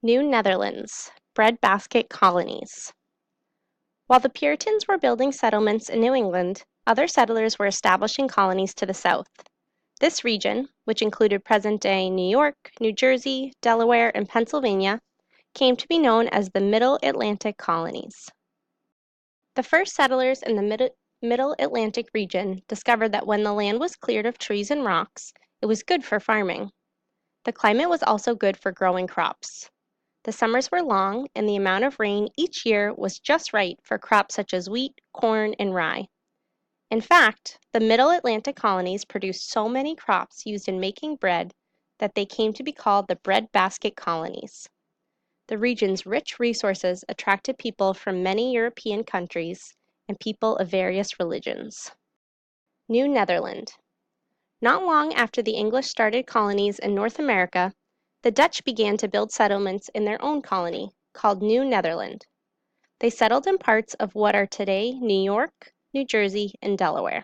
New Netherlands, breadbasket colonies. While the Puritans were building settlements in New England, other settlers were establishing colonies to the south. This region, which included present-day New York, New Jersey, Delaware, and Pennsylvania, came to be known as the Middle Atlantic colonies. The first settlers in the Middle Atlantic region discovered that when the land was cleared of trees and rocks, it was good for farming. The climate was also good for growing crops. The summers were long, and the amount of rain each year was just right for crops such as wheat, corn, and rye. In fact, the Middle Atlantic colonies produced so many crops used in making bread that they came to be called the breadbasket colonies. The region's rich resources attracted people from many European countries and people of various religions. New Netherland. Not long after the English started colonies in North America, the Dutch began to build settlements in their own colony, called New Netherland. They settled in parts of what are today New York, New Jersey, and Delaware.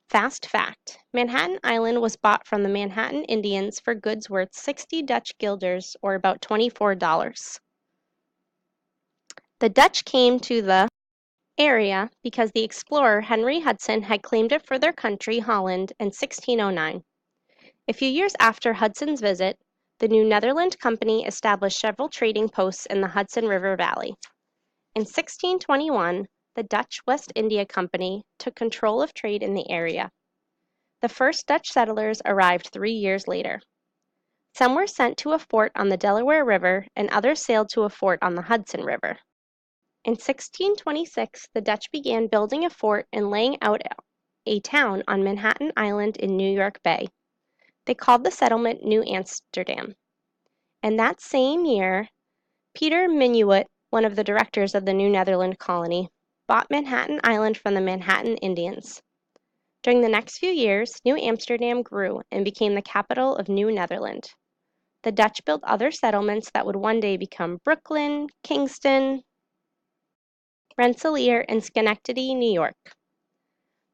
Fast fact: Manhattan Island was bought from the Manhattan Indians for goods worth 60 Dutch guilders, or about $24. The Dutch came to the area because the explorer Henry Hudson had claimed it for their country, Holland, in 1609. A few years after Hudson's visit, the New Netherland Company established several trading posts in the Hudson River Valley. In 1621, the Dutch West India Company took control of trade in the area. The first Dutch settlers arrived 3 years later. Some were sent to a fort on the Delaware River, and others sailed to a fort on the Hudson River. In 1626, the Dutch began building a fort and laying out a town on Manhattan Island in New York Bay. They called the settlement New Amsterdam. And that same year, Peter Minuit, one of the directors of the New Netherland colony, bought Manhattan Island from the Manhattan Indians. During the next few years, New Amsterdam grew and became the capital of New Netherland. The Dutch built other settlements that would one day become Brooklyn, Kingston, Rensselaer, and Schenectady, New York.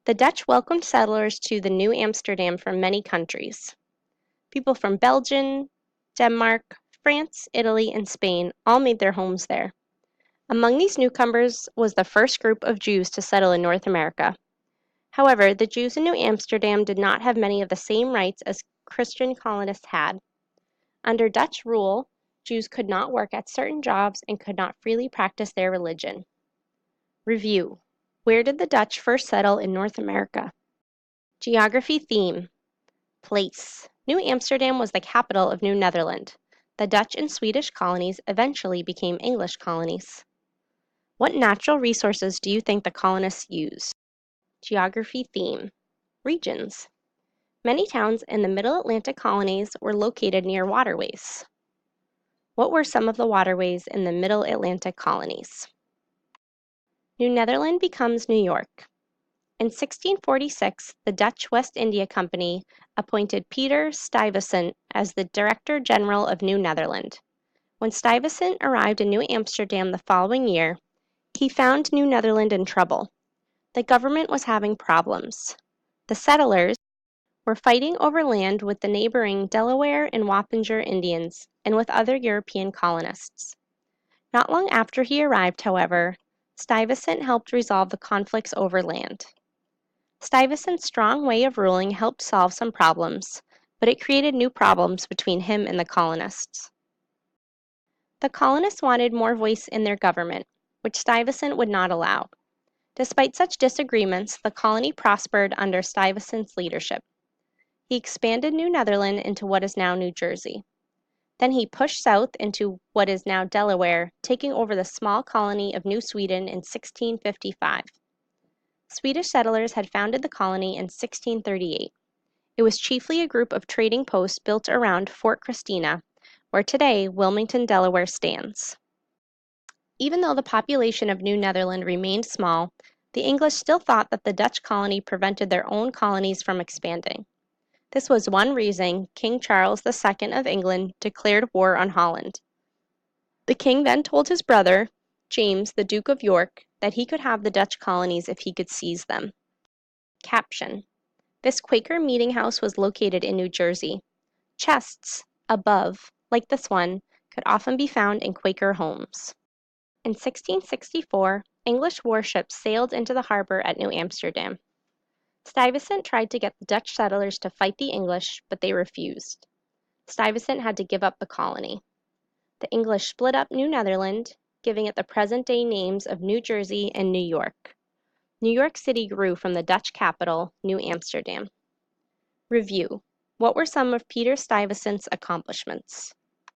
The Dutch welcomed settlers to the New Amsterdam from many countries. People from Belgium, Denmark, France, Italy, and Spain all made their homes there. Among these newcomers was the first group of Jews to settle in North America. However, the Jews in New Amsterdam did not have many of the same rights as Christian colonists had. Under Dutch rule, Jews could not work at certain jobs and could not freely practice their religion. Review. Where did the Dutch first settle in North America? Geography theme. Place. New Amsterdam was the capital of New Netherland. The Dutch and Swedish colonies eventually became English colonies. What natural resources do you think the colonists used? Geography theme. Regions. Many towns in the Middle Atlantic colonies were located near waterways. What were some of the waterways in the Middle Atlantic colonies? New Netherland becomes New York. In 1646, the Dutch West India Company appointed Peter Stuyvesant as the Director General of New Netherland. When Stuyvesant arrived in New Amsterdam the following year, he found New Netherland in trouble. The government was having problems. The settlers were fighting over land with the neighboring Delaware and Wappinger Indians and with other European colonists. Not long after he arrived, however, Stuyvesant helped resolve the conflicts over land. Stuyvesant's strong way of ruling helped solve some problems, but it created new problems between him and the colonists. The colonists wanted more voice in their government, which Stuyvesant would not allow. Despite such disagreements, the colony prospered under Stuyvesant's leadership. He expanded New Netherland into what is now New Jersey. Then he pushed south into what is now Delaware, taking over the small colony of New Sweden in 1655. Swedish settlers had founded the colony in 1638. It was chiefly a group of trading posts built around Fort Christina, where today Wilmington, Delaware stands. Even though the population of New Netherland remained small, the English still thought that the Dutch colony prevented their own colonies from expanding. This was one reason King Charles II of England declared war on Holland. The king then told his brother, James, the Duke of York, that he could have the Dutch colonies if he could seize them. Caption. This Quaker meeting house was located in New Jersey. Chests, above, like this one, could often be found in Quaker homes. In 1664, English warships sailed into the harbor at New Amsterdam. Stuyvesant tried to get the Dutch settlers to fight the English, but they refused. Stuyvesant had to give up the colony. The English split up New Netherland, giving it the present-day names of New Jersey and New York. New York City grew from the Dutch capital, New Amsterdam. Review. What were some of Peter Stuyvesant's accomplishments?